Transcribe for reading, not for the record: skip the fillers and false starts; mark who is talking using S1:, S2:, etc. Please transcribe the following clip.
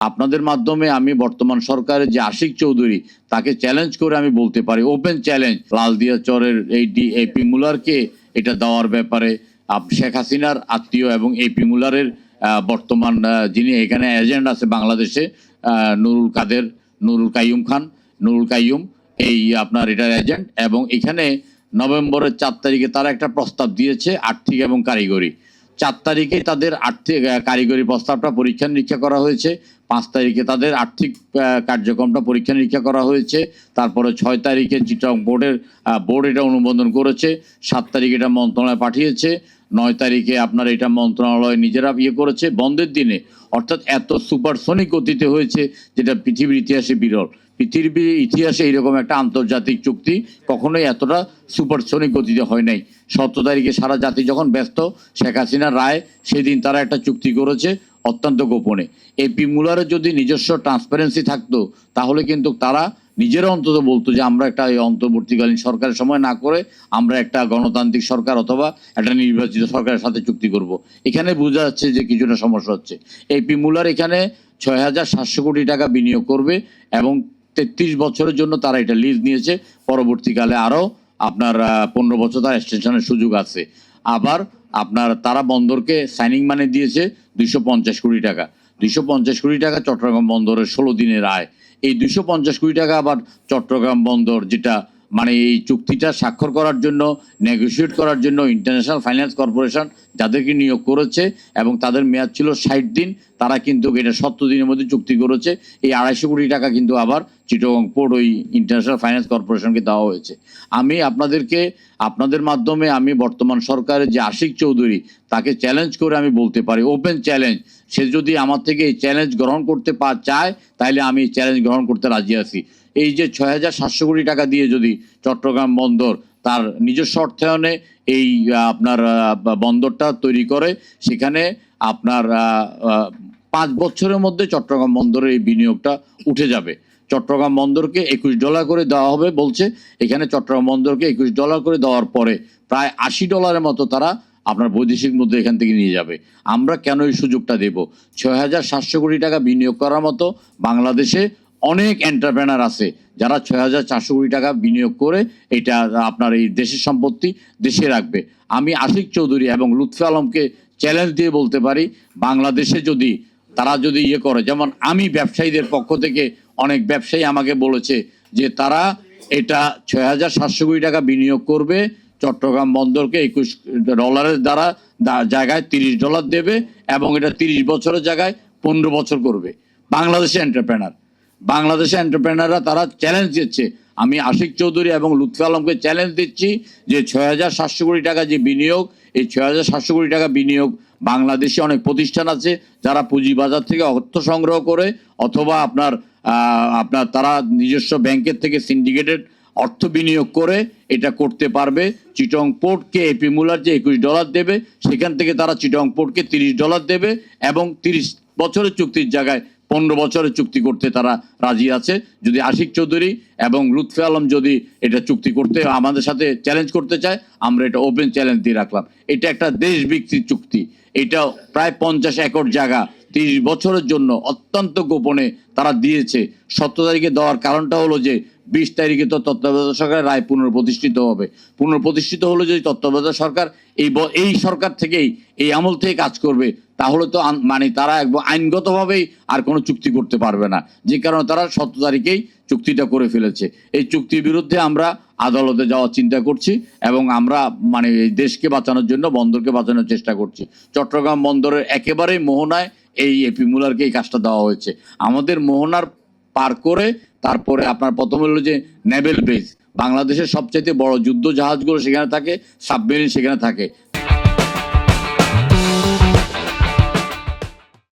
S1: আপনাদের মাধ্যমে আমি বর্তমান সরকারের যে আশিক চৌধুরী তাকে চ্যালেঞ্জ করে আমি বলতে পারি, ওপেন চ্যালেঞ্জ, লালদিয়া চরের এই এপি মুলারকে এটা দেওয়ার ব্যাপারে শেখ হাসিনার আত্মীয় এবং এপি মুলারের বর্তমান যিনি এখানে এজেন্ট আছে বাংলাদেশে, নুরুল কাইয়ুম, এই আপনার এটার এজেন্ট। এবং এখানে নভেম্বরের 4 তারিখে তারা একটা প্রস্তাব দিয়েছে আর্থিক এবং কারিগরি। 4 তারিখে তাদের আর্থিক কারিগরি প্রস্তাবটা পরীক্ষা নিরীক্ষা করা হয়েছে, 5 তারিখে তাদের আর্থিক কার্যক্রমটা পরীক্ষা নিরীক্ষা করা হয়েছে, তারপরে 6 তারিখে চিটং বোর্ড এটা অনুমোদন করেছে, 7 তারিখে এটা মন্ত্রণালয়ে পাঠিয়েছে, 9 তারিখে আপনার এটা মন্ত্রণালয় নিজেরা করেছে বন্ধের দিনে। অর্থাৎ এত সুপারসনিক গতিতে হয়েছে যেটা পৃথিবীর ইতিহাসে বিরল। পৃথিবীর ইতিহাসে এইরকম একটা আন্তর্জাতিক চুক্তি কখনোই এতটা সুপারসনিক গতিতে হয় নাই। 17 তারিখে সারা জাতি যখন ব্যস্ত, শেখ হাসিনার রায়, সেদিন তারা একটা চুক্তি করেছে অত্যন্ত গোপনে। এপি মুলারের যদি নিজস্ব ট্রান্সপারেন্সি থাকতো তাহলে কিন্তু তারা নিজেরা অন্তত বলতো যে আমরা একটা অন্তর্বর্তীকালীন সরকারের সময় না করে আমরা একটা গণতান্ত্রিক সরকার অথবা একটা নির্বাচিত সরকারের সাথে চুক্তি করব। এখানে বোঝা যাচ্ছে যে কিছুটা সমস্যা হচ্ছে। এপি মুলার এখানে 6,700 কোটি টাকা বিনিয়োগ করবে এবং 33 বছরের জন্য তারা এটা লিজ নিয়েছে। পরবর্তীকালে আরও আপনার 15 বছর তার এক্সটেনশনের সুযোগ আছে। আবার আপনার তারা বন্দরকে সাইনিং মানি দিয়েছে 250 কোটি টাকা। 250 কোটি টাকা চট্টগ্রাম বন্দরের 16 দিনের আয়। এই 250 কোটি টাকা আবার চট্টগ্রাম বন্দর যেটা মানে এই চুক্তিটা স্বাক্ষর করার জন্য, নেগোসিয়েট করার জন্য ইন্টারন্যাশনাল ফাইন্যান্স কর্পোরেশন যাদেরকে নিয়োগ করেছে এবং তাদের মেয়াদ ছিল 60 দিন, তারা কিন্তু এটা 70 দিনের মধ্যে চুক্তি করেছে। এই 250 কোটি টাকা কিন্তু আবার চিটাগং পোর্ট ওই ইন্টারন্যাশনাল ফাইন্যান্স কর্পোরেশনকে দেওয়া হয়েছে। আমি আপনাদের মাধ্যমে আমি বর্তমান সরকারের যে আশিক চৌধুরী তাকে চ্যালেঞ্জ করে আমি বলতে পারি, ওপেন চ্যালেঞ্জ, সে যদি আমার থেকে এই চ্যালেঞ্জ গ্রহণ করতে চায় তাহলে আমি এই চ্যালেঞ্জ গ্রহণ করতে রাজি আছি। এই যে 6,700 কোটি টাকা দিয়ে যদি চট্টগ্রাম বন্দর তার নিজস্ব অর্থায়নে এই আপনার বন্দরটা তৈরি করে, সেখানে আপনার 5 বছরের মধ্যে চট্টগ্রাম বন্দরের এই বিনিয়োগটা উঠে যাবে। চট্টগ্রাম বন্দরকে $21 করে দেওয়া হবে বলছে। এখানে চট্টগ্রাম বন্দরকে $21 করে দেওয়ার পরে প্রায় $80 মতো তারা আপনার বৈদেশিক মুদ্রা এখান থেকে নিয়ে যাবে। আমরা কেন এই সুযোগটা দেব? 6,700 কোটি টাকা বিনিয়োগ করার মতো বাংলাদেশে অনেক এন্টারপ্রেনার আছে যারা 6,400 কোটি টাকা বিনিয়োগ করে এটা আপনার এই দেশের সম্পত্তি দেশে রাখবে। আমি আশিক চৌধুরী এবং লুৎফে আলমকে চ্যালেঞ্জ দিয়ে বলতে পারি, বাংলাদেশে যদি তারা যদি করে, যেমন আমি ব্যবসায়ীদের পক্ষ থেকে অনেক ব্যবসায়ী আমাকে বলেছে যে তারা এটা 6,700 কোটি টাকা বিনিয়োগ করবে, চট্টগ্রাম বন্দরকে $21 দ্বারা জায়গায় $30 দেবে এবং এটা 30 বছরের জায়গায় 15 বছর করবে। বাংলাদেশে এন্টারপ্রেনাররা তারা চ্যালেঞ্জ দিচ্ছে। আমি আশিক চৌধুরী এবং লুৎফে আলমকে চ্যালেঞ্জ দিচ্ছি যে 6,700 কোটি টাকা যে বিনিয়োগ, এই 6,700 কোটি টাকা বিনিয়োগ বাংলাদেশে অনেক প্রতিষ্ঠান আছে যারা পুঁজিবাজার থেকে অর্থ সংগ্রহ করে অথবা আপনার তারা নিজস্ব ব্যাংকের থেকে সিন্ডিকেটেড অর্থ বিনিয়োগ করে এটা করতে পারবে। চিটং পোর্টকে এপি মুলার যে $21 দেবে, সেখান থেকে তারা চিটং পোর্টকে $30 দেবে এবং 30 বছরের চুক্তির জায়গায় 15 বছরের চুক্তি করতে তারা রাজি আছে। যদি আশিক চৌধুরী এবং লুৎফে আলম যদি এটা চুক্তি করতে আমাদের সাথে চ্যালেঞ্জ করতে চায়, আমরা এটা ওপেন চ্যালেঞ্জ দিয়ে রাখলাম। এটা একটা দেশ ভিত্তিক চুক্তি। এটা প্রায় 50 একর জায়গা 30 বছরের জন্য অত্যন্ত গোপনে তারা দিয়েছে। 17 তারিখে দেওয়ার কারণটা হলো যে 20 তারিখে তো তত্ত্বাবধায়ক সরকারের রায় পুনঃপ্রতিষ্ঠিত হবে। পুনঃপ্রতিষ্ঠিত হলে যদি তত্ত্বাবধায়ক সরকার এই সরকার থেকেই এই আমল থেকে কাজ করবে, তাহলে তো মানে তারা একদম আইনগতভাবেই আর কোনো চুক্তি করতে পারবে না, যে কারণে তারা 17 তারিখেই চুক্তিটা করে ফেলেছে। এই চুক্তির বিরুদ্ধে আমরা আদালতে যাওয়ার চিন্তা করছি এবং আমরা মানে এই দেশকে বাঁচানোর জন্য বন্দরকে বাঁচানোর চেষ্টা করছি। চট্টগ্রাম বন্দরের একেবারেই মোহনায় এই এপি মুলারকে এই কাজটা দেওয়া হয়েছে। আমাদের মোহনার পার করে তারপরে আপনার প্রথম হলো যে নেভেল বেস, বাংলাদেশের সবচেয়ে বড় যুদ্ধ জাহাজগুলো সেখানে থাকে, সাবমেরিন সেখানে থাকে।